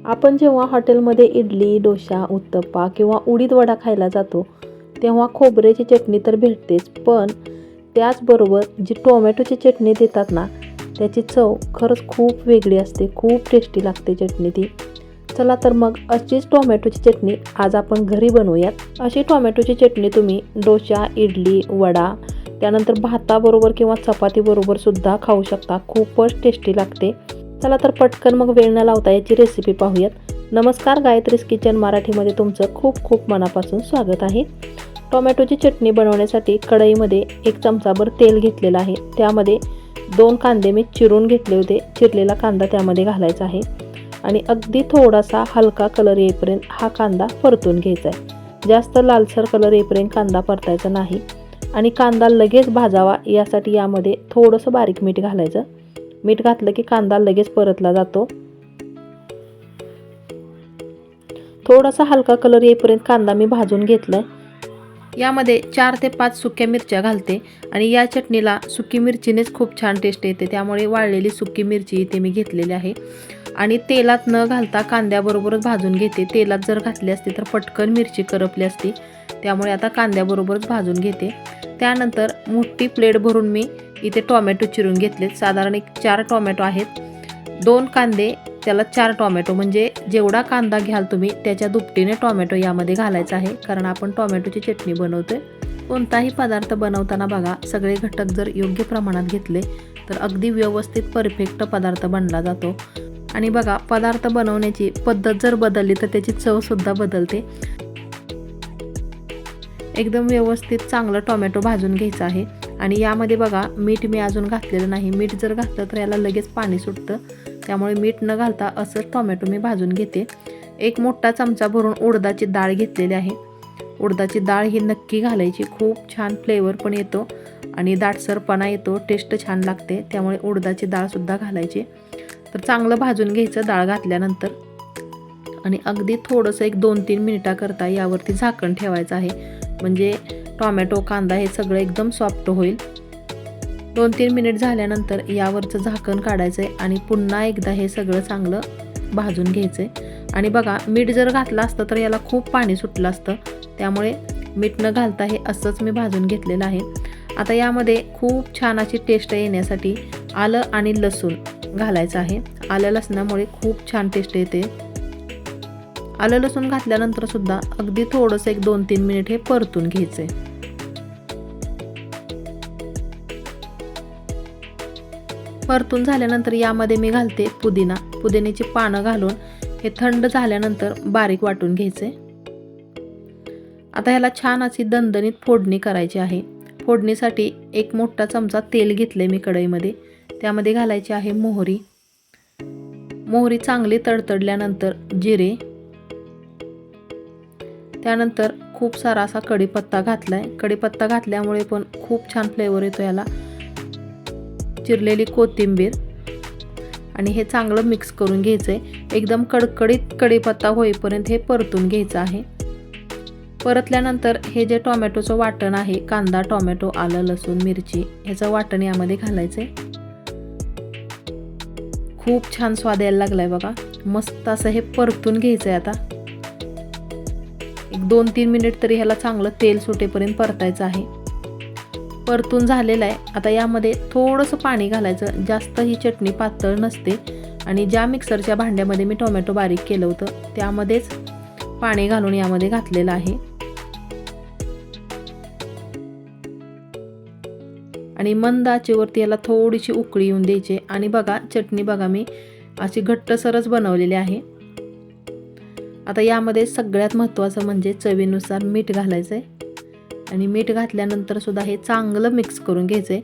आपण जेव्हा हॉटेलमध्ये इडली, डोसा, उत्तप्पा किंवा उडीद वडा खायला जातो तेव्हा खोबऱ्याची चटणी तर भेटतेच, पण त्याचबरोबर जी टोमॅटोची चटणी देतात ना, त्याची चव खरंच खूप वेगळी असते. खूप टेस्टी लागते चटणी ती. चला तर मग अशीच टोमॅटोची चटणी आज आपण घरी बनवूयात. अशी टोमॅटोची चटणी तुम्ही डोसा, इडली, वडा, त्यानंतर भाताबरोबर किंवा चपातीबरोबर सुद्धा खाऊ शकता. खूपच टेस्टी लागते. चला तर पटकन मग वेळ न लावता याची रेसिपी पाहूयात. नमस्कार, गायत्रीज किचन मराठीमध्ये तुमचं खूप खूप मनापासून स्वागत आहे. टोमॅटोची चटणी बनवण्यासाठी कढईमध्ये 1 चमचाभर तेल घेतलेलं आहे. त्यामध्ये 2 कांदे मी चिरून घेतले होते. चिरलेला कांदा त्यामध्ये घालायचा आहे आणि अगदी थोडासा हलका कलर येईपर्यंत हा कांदा परतून घ्यायचा आहे. जास्त लालसर कलर येईपर्यंत कांदा परतायचा नाही आणि कांदा लगेच भाजावा यासाठी यामध्ये थोडंसं बारीक मीठ घालायचं. मीठ घातलं की कांदा लगेच परतला जातो. थोडासा हलका कलर येईपर्यंत कांदा मी भाजून घेतलाय. यामध्ये 4 ते 5 सुक्या मिरच्या घालते आणि या चटणीला सुकी मिरचीनेच खूप छान टेस्ट येते, त्यामुळे वाळलेली सुकी मिरची इथे मी घेतलेली आहे आणि तेलात न घालता कांद्याबरोबरच भाजून घेते. तेलात जर घातली असती तर पटकन मिरची करपली असती, त्यामुळे आता कांद्याबरोबरच भाजून घेते. त्यानंतर मोठी प्लेट भरून मी इथे टोमॅटो चिरून घेतलेत. साधारण 4 टोमॅटो आहेत. 2 कांदे त्याला 4 टोमॅटो, म्हणजे जेवढा कांदा घ्याल तुम्ही त्याच्या दुपटीने टोमॅटो यामध्ये घालायचा आहे, कारण आपण टोमॅटोची चटणी बनवतोय. कोणताही पदार्थ बनवताना बघा, सगळे घटक जर योग्य प्रमाणात घेतले तर अगदी व्यवस्थित परफेक्ट पदार्थ बनला जातो. आणि बघा, पदार्थ बनवण्याची पद्धत जर बदलली तर त्याची चवसुद्धा बदलते. एकदम व्यवस्थित चांगलं टोमॅटो भाजून घ्यायचं आहे आणि यामध्ये बघा, मीठ मी अजून घातलेलं नाही. मीठ जर घातलं तर याला लगेच पाणी सुटतं, त्यामुळे मीठ न घालता असंच टोमॅटो मी भाजून घेते. 1 मोठा चमचा भरून उडदाची डाळ घेतलेली आहे. उडदाची डाळ ही नक्की घालायची. खूप छान फ्लेवर पण येतो आणि दाटसरपणा येतो, टेस्ट छान लागते, त्यामुळे उडदाची डाळसुद्धा घालायची. तर चांगलं भाजून घ्यायचं डाळ घातल्यानंतर आणि अगदी थोडंसं 1-2-3 मिनिटाकरता यावरती झाकण ठेवायचं आहे, म्हणजे टोमॅटो, कांदा हे सगळं एकदम सॉफ्ट होईल. 2-3 मिनिट झाल्यानंतर यावरचं झाकण काढायचं आहे आणि पुन्हा एकदा हे सगळं चांगलं भाजून घ्यायचं आहे. आणि बघा, मीठ जर घातलं असतं तर याला खूप पाणी सुटलं असतं, त्यामुळे मीठ न घालता हे असंच मी भाजून घेतलेलं आहे. आता यामध्ये खूप छान अशी टेस्ट येण्यासाठी आलं आणि लसूण घालायचं आहे. आलं लसणामुळे खूप छान टेस्ट येते. आलं लसूण घातल्यानंतर सुद्धा अगदी थोडंसं 1-2-3 मिनिट हे परतून घ्यायचं आहे. परतून झाल्यानंतर यामध्ये मी घालते पुदिना. पुदिन्याची पानं घालून हे थंड झाल्यानंतर बारीक वाटून घ्यायचे. आता ह्याला छान अशी दणदणीत फोडणी करायची आहे. फोडणीसाठी 1 मोठा चमचा तेल घेतले मी कढईमध्ये. त्यामध्ये घालायची आहे मोहरी. मोहरी चांगली तडतडल्यानंतर जिरे, त्यानंतर खूप सारा असा कढीपत्ता घातलाय. कढीपत्ता घातल्यामुळे पण खूप छान फ्लेवर येतो याला. चिरलेली कोथिंबीर आणि हे चांगलं मिक्स करून घ्यायचं आहे. एकदम कडकडीत कढीपत्ता होईपर्यंत हे परतून घ्यायचं आहे. परतल्यानंतर हे जे टोमॅटोचं वाटण आहे, कांदा, टोमॅटो, आलं, लसूण, मिरची, ह्याचं वाटण यामध्ये घालायचं आहे. खूप छान स्वाद यायला लागलाय बघा. मस्त असं हे परतून घ्यायचं आहे. आता 1-2-3 मिनिट तरी ह्याला चांगलं तेल सुटेपर्यंत परतायचं आहे. परतून झालेलं आहे. आता यामध्ये थोडंसं पाणी घालायचं. जास्त ही चटणी पातळ नसते आणि ज्या मिक्सरच्या भांड्यामध्ये मी टोमॅटो बारीक केलं होतं त्यामध्येच पाणी घालून यामध्ये घातलेलं आहे आणि मंद आचेवरती याला थोडीशी उकळी येऊन द्यायची. आणि बघा, चटणी बघा मी अशी घट्टसरच बनवलेली आहे. आता यामध्ये सगळ्यात महत्त्वाचं म्हणजे चवीनुसार मीठ घालायचं आहे आणि मीठ घातल्यानंतर सुद्धा हे चांगलं मिक्स करून घ्यायचं आहे.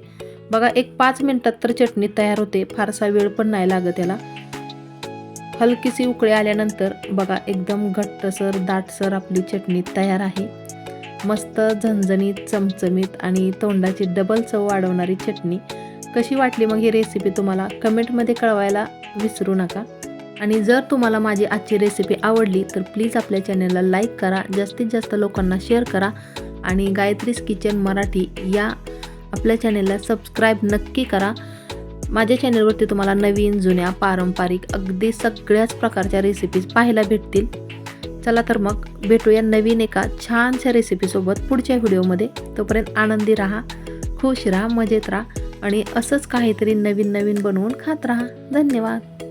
बघा, 1-5 मिनिटात तर चटणी तयार होते. फारसा वेळ पण नाही लागत याला. हलकीशी उकळी आल्यानंतर बघा, एकदम घट्टसर दाटसर आपली चटणी तयार आहे. मस्त झणझणीत, चमचमीत आणि तोंडाची डबल चव वाढवणारी चटणी. कशी वाटली मग ही रेसिपी तुम्हाला कमेंटमध्ये कळवायला विसरू नका. आणि जर तुम्हाला माझी आजची रेसिपी आवडली तर प्लीज आपल्या चॅनलला लाईक करा, जास्तीत जास्त लोकांना शेअर करा आणि गायत्रीज किचन मराठी या आपल्या चॅनलला सबस्क्राईब नक्की करा. माझ्या चॅनलवरती तुम्हाला नवीन जुन्या पारंपरिक अगदी सगळ्याच प्रकारच्या रेसिपीज पाहायला भेटतील. चला तर मग भेटूया नवीन एका छानशा रेसिपीसोबत पुढच्या व्हिडिओमध्ये. तोपर्यंत आनंदी राहा, खुश राहा, मजेत राहा आणि असंच काहीतरी नवीन नवीन बनवून खात राहा. धन्यवाद.